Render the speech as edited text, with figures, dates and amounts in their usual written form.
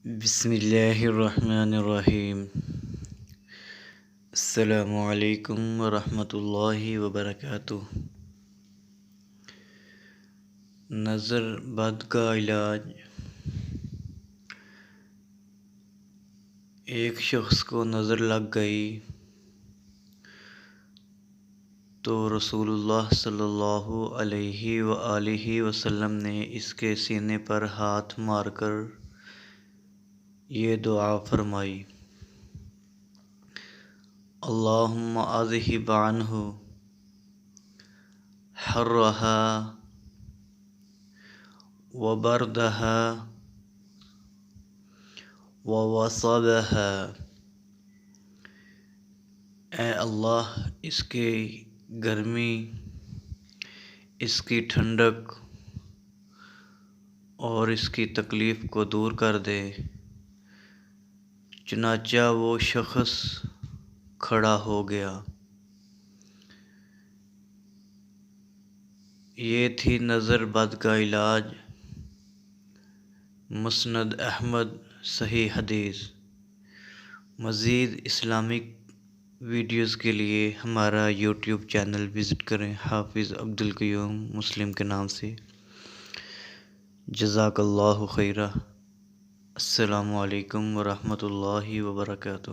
بسم اللہ الرحمن الرحیم۔ السلام علیکم ورحمۃ اللہ وبرکاتہ۔ نظر بد کا علاج۔ ایک شخص کو نظر لگ گئی تو رسول اللہ صلی اللہ علیہ وآلہ وسلم نے اس کے سینے پر ہاتھ مار کر یہ دعا فرمائی: اللہم اذہب عنہ حرھا وبردھا ووصبھا۔ اے اللہ، اس کی گرمی، اس کی ٹھنڈک اور اس کی تکلیف کو دور کر دے۔ چنانچہ وہ شخص کھڑا ہو گیا۔ یہ تھی نظر بد کا علاج۔ مسند احمد، صحیح حدیث۔ مزید اسلامک ویڈیوز کے لیے ہمارا یوٹیوب چینل وزٹ کریں، حافظ عبدالقیوم مسلم کے نام سے۔ جزاک اللہ خیرہ۔ السلام علیکم ورحمۃ اللہ وبرکاتہ۔